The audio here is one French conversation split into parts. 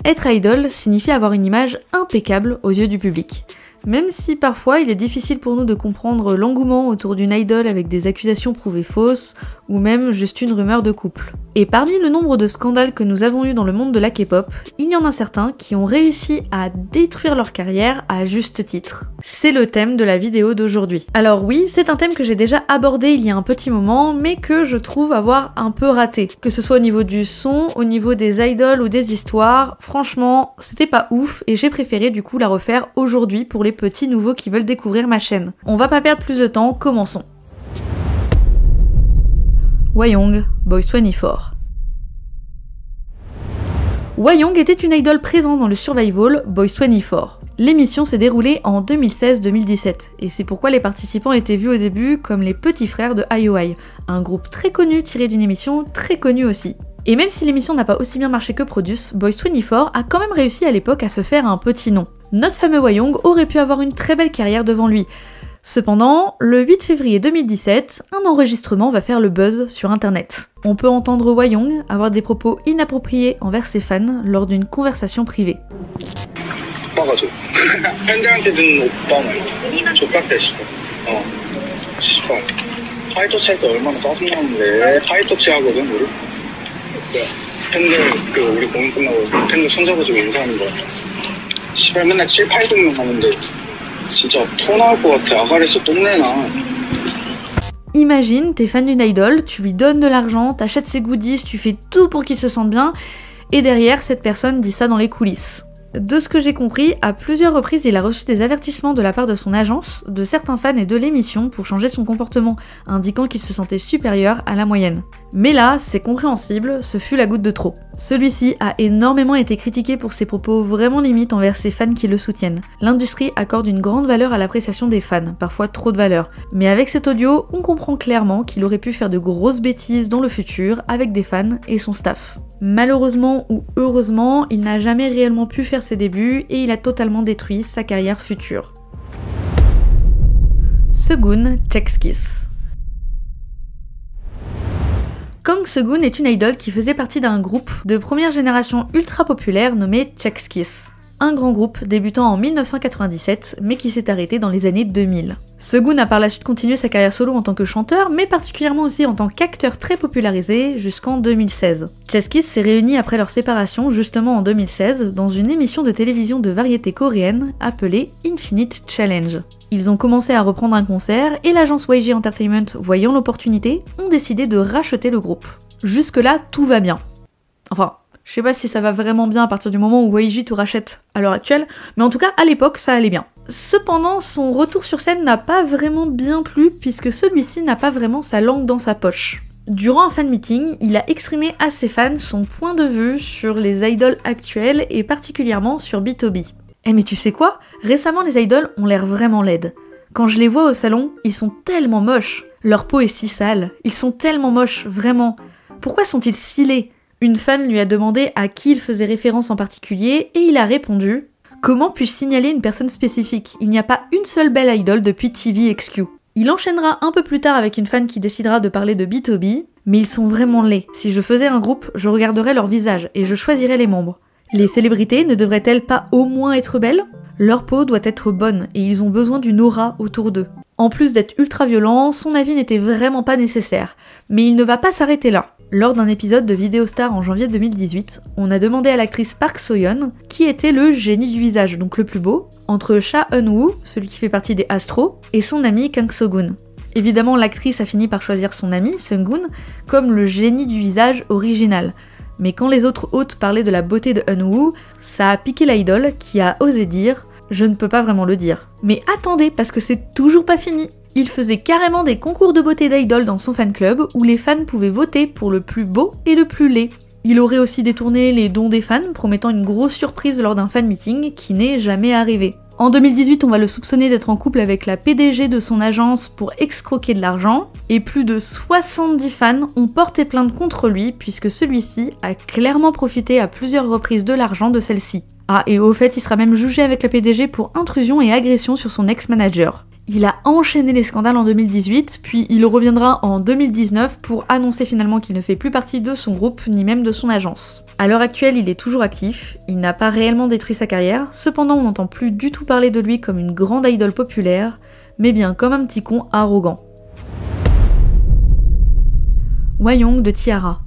Être idol signifie avoir une image impeccable aux yeux du public. Même si parfois il est difficile pour nous de comprendre l'engouement autour d'une idol avec des accusations prouvées fausses, ou même juste une rumeur de couple. Et parmi le nombre de scandales que nous avons eu dans le monde de la K-pop, il y en a certains qui ont réussi à détruire leur carrière à juste titre. C'est le thème de la vidéo d'aujourd'hui. Alors oui, c'est un thème que j'ai déjà abordé il y a un petit moment, mais que je trouve avoir un peu raté. Que ce soit au niveau du son, au niveau des idoles ou des histoires, franchement, c'était pas ouf et j'ai préféré du coup la refaire aujourd'hui pour les petits nouveaux qui veulent découvrir ma chaîne. On va pas perdre plus de temps, commençons. Hwayoung, Boys 24. Hwayoung était une idole présente dans le survival Boys 24. L'émission s'est déroulée en 2016-2017, et c'est pourquoi les participants étaient vus au début comme les petits frères de IOI, un groupe très connu tiré d'une émission très connue aussi. Et même si l'émission n'a pas aussi bien marché que Produce, Boys 24 a quand même réussi à l'époque à se faire un petit nom. Notre fameux Hwayoung aurait pu avoir une très belle carrière devant lui. Cependant, le 8 février 2017, un enregistrement va faire le buzz sur internet. On peut entendre Hwayoung avoir des propos inappropriés envers ses fans lors d'une conversation privée. Imagine, t'es fan d'une idole, tu lui donnes de l'argent, t'achètes ses goodies, tu fais tout pour qu'il se sente bien, et derrière, cette personne dit ça dans les coulisses. De ce que j'ai compris, à plusieurs reprises, il a reçu des avertissements de la part de son agence, de certains fans et de l'émission pour changer son comportement, indiquant qu'il se sentait supérieur à la moyenne. Mais là, c'est compréhensible, ce fut la goutte de trop. Celui-ci a énormément été critiqué pour ses propos vraiment limites envers ses fans qui le soutiennent. L'industrie accorde une grande valeur à l'appréciation des fans, parfois trop de valeur. Mais avec cet audio, on comprend clairement qu'il aurait pu faire de grosses bêtises dans le futur avec des fans et son staff. Malheureusement ou heureusement, il n'a jamais réellement pu faire ses débuts et il a totalement détruit sa carrière future. Segun Checks Kiss. Kang Segun est une idole qui faisait partie d'un groupe de première génération ultra populaire nommé Checks Kiss. Un grand groupe débutant en 1997 mais qui s'est arrêté dans les années 2000. Segun a par la suite continué sa carrière solo en tant que chanteur mais particulièrement aussi en tant qu'acteur très popularisé jusqu'en 2016. Checks Kiss s'est réuni après leur séparation justement en 2016 dans une émission de télévision de variété coréenne appelée Infinite Challenge. Ils ont commencé à reprendre un concert et l'agence YG Entertainment, voyant l'opportunité, ont décidé de racheter le groupe. Jusque-là, tout va bien. Enfin, je sais pas si ça va vraiment bien à partir du moment où YG tout rachète à l'heure actuelle, mais en tout cas, à l'époque, ça allait bien. Cependant, son retour sur scène n'a pas vraiment bien plu puisque celui-ci n'a pas vraiment sa langue dans sa poche. Durant un fan meeting, il a exprimé à ses fans son point de vue sur les idoles actuelles et particulièrement sur BtoB. Eh mais tu sais quoi ? Récemment les idoles ont l'air vraiment laides. Quand je les vois au salon, ils sont tellement moches. Leur peau est si sale, ils sont tellement moches, vraiment. Pourquoi sont-ils si laids ? Une fan lui a demandé à qui il faisait référence en particulier et il a répondu « Comment puis-je signaler une personne spécifique ? Il n'y a pas une seule belle idole depuis TVXQ. » Il enchaînera un peu plus tard avec une fan qui décidera de parler de BtoB, mais ils sont vraiment laids. Si je faisais un groupe, je regarderais leur visage et je choisirais les membres. Les célébrités ne devraient-elles pas au moins être belles ? Leur peau doit être bonne et ils ont besoin d'une aura autour d'eux. En plus d'être ultra violent, son avis n'était vraiment pas nécessaire. Mais il ne va pas s'arrêter là. Lors d'un épisode de Vidéo Star en janvier 2018, on a demandé à l'actrice Park So-yeon qui était le génie du visage, donc le plus beau, entre Cha Eun-woo, celui qui fait partie des Astro, et son ami Kang So-gun. Évidemment, l'actrice a fini par choisir son ami, Seung-gun, comme le génie du visage original. Mais quand les autres hôtes parlaient de la beauté de Eun-woo, ça a piqué l'idole qui a osé dire « Je ne peux pas vraiment le dire ». Mais attendez, parce que c'est toujours pas fini. Il faisait carrément des concours de beauté d'idoles dans son fan club où les fans pouvaient voter pour le plus beau et le plus laid. Il aurait aussi détourné les dons des fans, promettant une grosse surprise lors d'un fan meeting qui n'est jamais arrivé. En 2018, on va le soupçonner d'être en couple avec la PDG de son agence pour escroquer de l'argent, et plus de 70 fans ont porté plainte contre lui puisque celui-ci a clairement profité à plusieurs reprises de l'argent de celle-ci. Ah, et au fait, il sera même jugé avec la PDG pour intrusion et agression sur son ex-manager. Il a enchaîné les scandales en 2018, puis il reviendra en 2019 pour annoncer finalement qu'il ne fait plus partie de son groupe, ni même de son agence. À l'heure actuelle, il est toujours actif, il n'a pas réellement détruit sa carrière, cependant on n'entend plus du tout parler de lui comme une grande idole populaire, mais bien comme un petit con arrogant. Hwayoung de T-ara.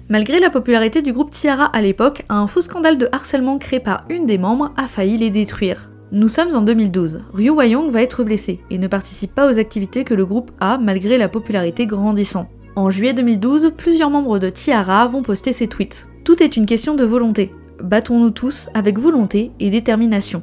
Malgré la popularité du groupe T-ara à l'époque, un faux scandale de harcèlement créé par une des membres a failli les détruire. Nous sommes en 2012, Ryu Hwayoung va être blessé et ne participe pas aux activités que le groupe a malgré la popularité grandissant. En juillet 2012, plusieurs membres de T-ara vont poster ces tweets. Tout est une question de volonté. Battons-nous tous avec volonté et détermination.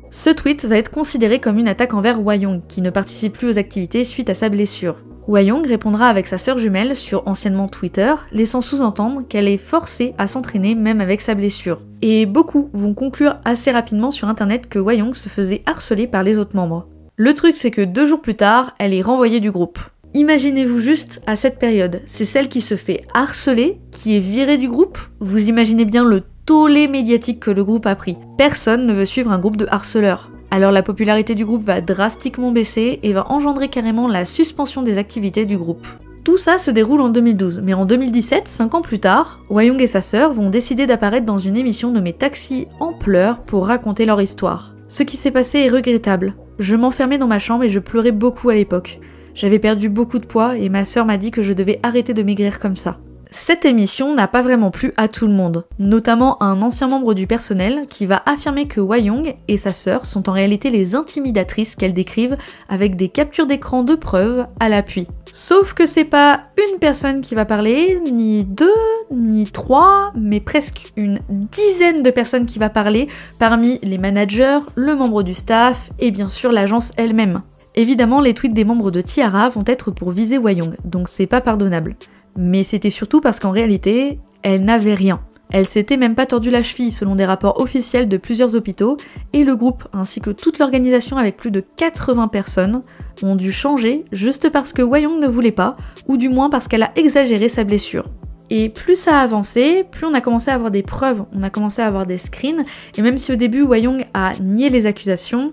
Ce tweet va être considéré comme une attaque envers Hwayoung, qui ne participe plus aux activités suite à sa blessure. Hwayoung répondra avec sa sœur jumelle sur anciennement Twitter, laissant sous-entendre qu'elle est forcée à s'entraîner même avec sa blessure. Et beaucoup vont conclure assez rapidement sur internet que Hwayoung se faisait harceler par les autres membres. Le truc c'est que 2 jours plus tard, elle est renvoyée du groupe. Imaginez-vous juste à cette période, c'est celle qui se fait harceler, qui est virée du groupe. Vous imaginez bien le tollé médiatique que le groupe a pris. Personne ne veut suivre un groupe de harceleurs. Alors la popularité du groupe va drastiquement baisser et va engendrer carrément la suspension des activités du groupe. Tout ça se déroule en 2012, mais en 2017, 5 ans plus tard, Hwayoung et sa sœur vont décider d'apparaître dans une émission nommée Taxi en pleurs pour raconter leur histoire. Ce qui s'est passé est regrettable. Je m'enfermais dans ma chambre et je pleurais beaucoup à l'époque. J'avais perdu beaucoup de poids et ma sœur m'a dit que je devais arrêter de maigrir comme ça. Cette émission n'a pas vraiment plu à tout le monde, notamment un ancien membre du personnel qui va affirmer que Hwayoung et sa sœur sont en réalité les intimidatrices qu'elles décrivent avec des captures d'écran de preuves à l'appui. Sauf que c'est pas une personne qui va parler, ni 2, ni 3, mais presque une dizaine de personnes qui va parler, parmi les managers, le membre du staff et bien sûr l'agence elle-même. Évidemment, les tweets des membres de T-ara vont être pour viser Hwayoung, donc c'est pas pardonnable. Mais c'était surtout parce qu'en réalité, elle n'avait rien. Elle s'était même pas tordu la cheville selon des rapports officiels de plusieurs hôpitaux, et le groupe ainsi que toute l'organisation avec plus de 80 personnes ont dû changer juste parce que Hwayoung ne voulait pas, ou du moins parce qu'elle a exagéré sa blessure. Et plus ça a avancé, plus on a commencé à avoir des preuves, on a commencé à avoir des screens, et même si au début Hwayoung a nié les accusations,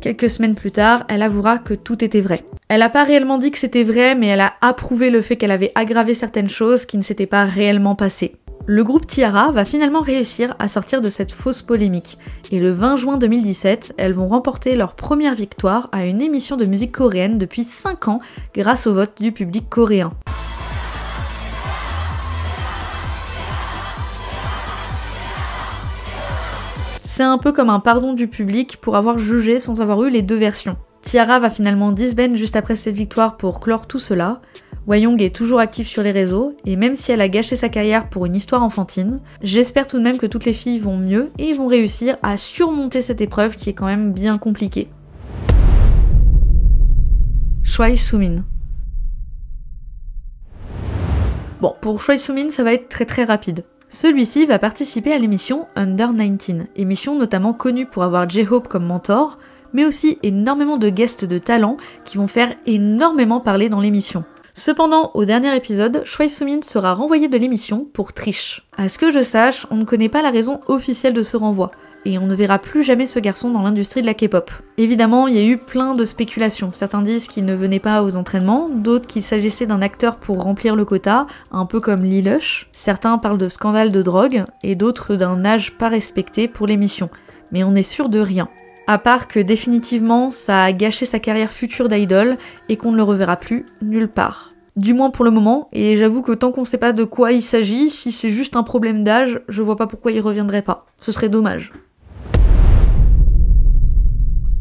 quelques semaines plus tard, elle avouera que tout était vrai. Elle n'a pas réellement dit que c'était vrai, mais elle a approuvé le fait qu'elle avait aggravé certaines choses qui ne s'étaient pas réellement passées. Le groupe T-ara va finalement réussir à sortir de cette fausse polémique, et le 20 juin 2017, elles vont remporter leur première victoire à une émission de musique coréenne depuis 5 ans grâce au vote du public coréen. C'est un peu comme un pardon du public pour avoir jugé sans avoir eu les 2 versions. T-ara va finalement disband juste après cette victoire pour clore tout cela. Hwayoung est toujours active sur les réseaux, et même si elle a gâché sa carrière pour une histoire enfantine, j'espère tout de même que toutes les filles vont mieux et vont réussir à surmonter cette épreuve qui est quand même bien compliquée. Choi Soo-min. Bon, pour Choi Soo-min, ça va être très rapide. Celui-ci va participer à l'émission Under 19, émission notamment connue pour avoir J-Hope comme mentor, mais aussi énormément de guests de talent qui vont faire énormément parler dans l'émission. Cependant, au dernier épisode, Choi Soo-min sera renvoyé de l'émission pour triche. À ce que je sache, on ne connaît pas la raison officielle de ce renvoi, et on ne verra plus jamais ce garçon dans l'industrie de la K-pop. Évidemment, il y a eu plein de spéculations. Certains disent qu'il ne venait pas aux entraînements, d'autres qu'il s'agissait d'un acteur pour remplir le quota, un peu comme Lee Lush. Certains parlent de scandale de drogue, et d'autres d'un âge pas respecté pour l'émission. Mais on est sûr de rien. À part que définitivement, ça a gâché sa carrière future d'idol et qu'on ne le reverra plus nulle part. Du moins pour le moment, et j'avoue que tant qu'on sait pas de quoi il s'agit, si c'est juste un problème d'âge, je vois pas pourquoi il reviendrait pas. Ce serait dommage.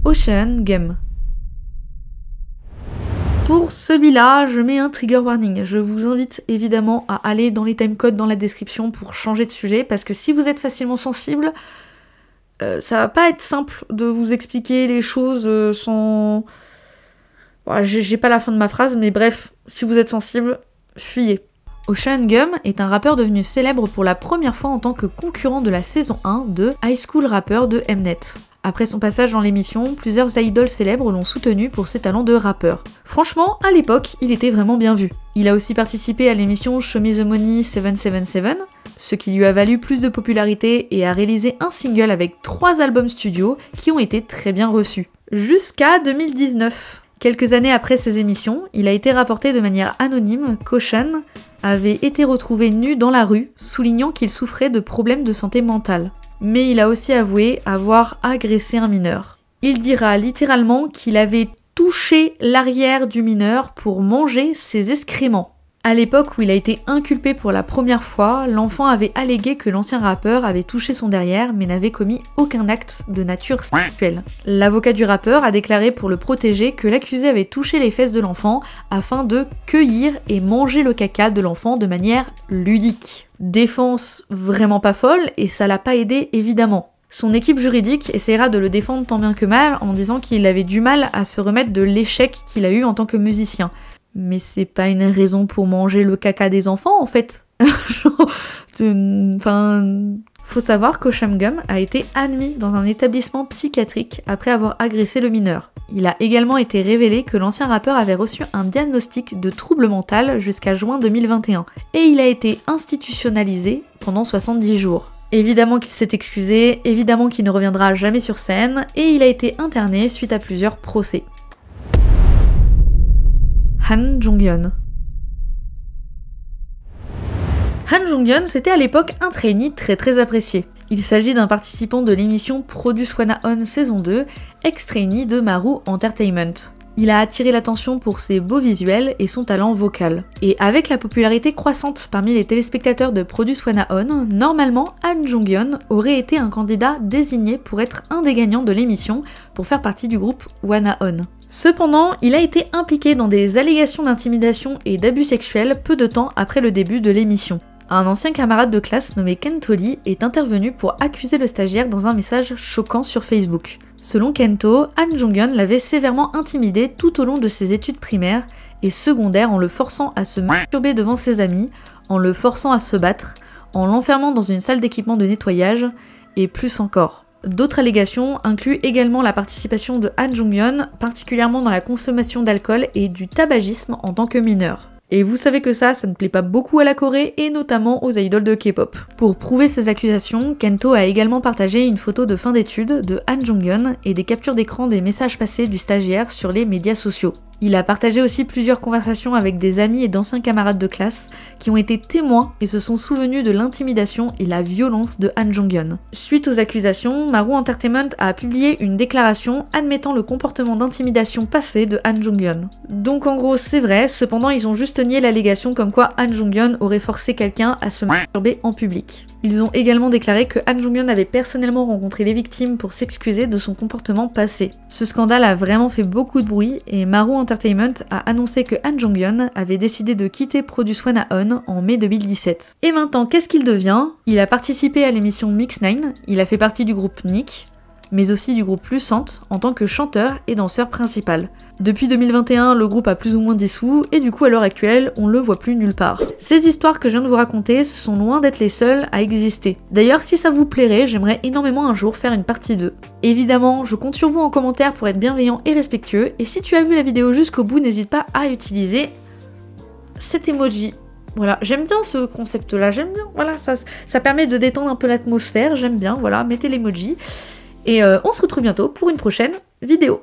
Ocean Game. Pour celui-là, je mets un trigger warning. Je vous invite évidemment à aller dans les timecodes dans la description pour changer de sujet, parce que si vous êtes facilement sensible, ça va pas être simple de vous expliquer les choses sans... Bon, j'ai pas la fin de ma phrase, mais bref, si vous êtes sensible, fuyez. Ocean Gum est un rappeur devenu célèbre pour la première fois en tant que concurrent de la saison 1 de High School Rapper de Mnet. Après son passage dans l'émission, plusieurs idoles célèbres l'ont soutenu pour ses talents de rappeur. Franchement, à l'époque, il était vraiment bien vu. Il a aussi participé à l'émission Show Me the Money 777, ce qui lui a valu plus de popularité et a réalisé un single avec 3 albums studio qui ont été très bien reçus. Jusqu'à 2019. Quelques années après ces émissions, il a été rapporté de manière anonyme qu'Ocean avait été retrouvé nu dans la rue, soulignant qu'il souffrait de problèmes de santé mentale. Mais il a aussi avoué avoir agressé un mineur. Il dira littéralement qu'il avait touché l'arrière du mineur pour manger ses excréments. À l'époque où il a été inculpé pour la première fois, l'enfant avait allégué que l'ancien rappeur avait touché son derrière mais n'avait commis aucun acte de nature sexuelle. L'avocat du rappeur a déclaré pour le protéger que l'accusé avait touché les fesses de l'enfant afin de cueillir et manger le caca de l'enfant de manière ludique. Défense vraiment pas folle et ça l'a pas aidé évidemment. Son équipe juridique essaiera de le défendre tant bien que mal en disant qu'il avait du mal à se remettre de l'échec qu'il a eu en tant que musicien. Mais c'est pas une raison pour manger le caca des enfants en fait. Faut savoir qu'Ocean Gum a été admis dans un établissement psychiatrique après avoir agressé le mineur. Il a également été révélé que l'ancien rappeur avait reçu un diagnostic de trouble mental jusqu'à juin 2021 et il a été institutionnalisé pendant 70 jours. Évidemment qu'il s'est excusé, évidemment qu'il ne reviendra jamais sur scène et il a été interné suite à plusieurs procès. Han Jong-yeon. Han Jong-yeon, c'était à l'époque un trainee très apprécié. Il s'agit d'un participant de l'émission Produce Wanna On saison 2, ex-trainee de Maru Entertainment. Il a attiré l'attention pour ses beaux visuels et son talent vocal. Et avec la popularité croissante parmi les téléspectateurs de Produce Wanna On, normalement Han Jong-yeon aurait été un candidat désigné pour être un des gagnants de l'émission pour faire partie du groupe Wanna On. Cependant, il a été impliqué dans des allégations d'intimidation et d'abus sexuels peu de temps après le début de l'émission. Un ancien camarade de classe nommé Kento Lee est intervenu pour accuser le stagiaire dans un message choquant sur Facebook. Selon Kento, Han Jong-yeon l'avait sévèrement intimidé tout au long de ses études primaires et secondaires en le forçant à se masturber devant ses amis, en le forçant à se battre, en l'enfermant dans une salle d'équipement de nettoyage, et plus encore. D'autres allégations incluent également la participation de Han Jong-yeon, particulièrement dans la consommation d'alcool et du tabagisme en tant que mineur. Et vous savez que ça ne plaît pas beaucoup à la Corée et notamment aux idoles de K-pop. Pour prouver ces accusations, Kento a également partagé une photo de fin d'études de Han Jong-yeon et des captures d'écran des messages passés du stagiaire sur les médias sociaux. Il a partagé aussi plusieurs conversations avec des amis et d'anciens camarades de classe qui ont été témoins et se sont souvenus de l'intimidation et la violence de Han Jong-yeon. Suite aux accusations, Maru Entertainment a publié une déclaration admettant le comportement d'intimidation passé de Han Jong-yeon. Donc en gros c'est vrai, cependant ils ont juste nié l'allégation comme quoi Han Jong-yeon aurait forcé quelqu'un à se masturber en public. Ils ont également déclaré que Han Jong-yeon avait personnellement rencontré les victimes pour s'excuser de son comportement passé. Ce scandale a vraiment fait beaucoup de bruit et Maru Entertainment a annoncé que Han Jong-yeon avait décidé de quitter Produce Wanna On en mai 2017. Et maintenant, qu'est-ce qu'il devient? Il a participé à l'émission Mix 9, il a fait partie du groupe Nick, mais aussi du groupe Lucent en tant que chanteur et danseur principal. Depuis 2021, le groupe a plus ou moins dissous et du coup à l'heure actuelle, on le voit plus nulle part. Ces histoires que je viens de vous raconter, ce sont loin d'être les seules à exister. D'ailleurs, si ça vous plairait, j'aimerais énormément un jour faire une partie 2. Évidemment, je compte sur vous en commentaire pour être bienveillant et respectueux, et si tu as vu la vidéo jusqu'au bout, n'hésite pas à utiliser cet emoji. Voilà, j'aime bien ce concept-là, j'aime bien, voilà, ça permet de détendre un peu l'atmosphère, j'aime bien, voilà, mettez l'emoji. Et on se retrouve bientôt pour une prochaine vidéo.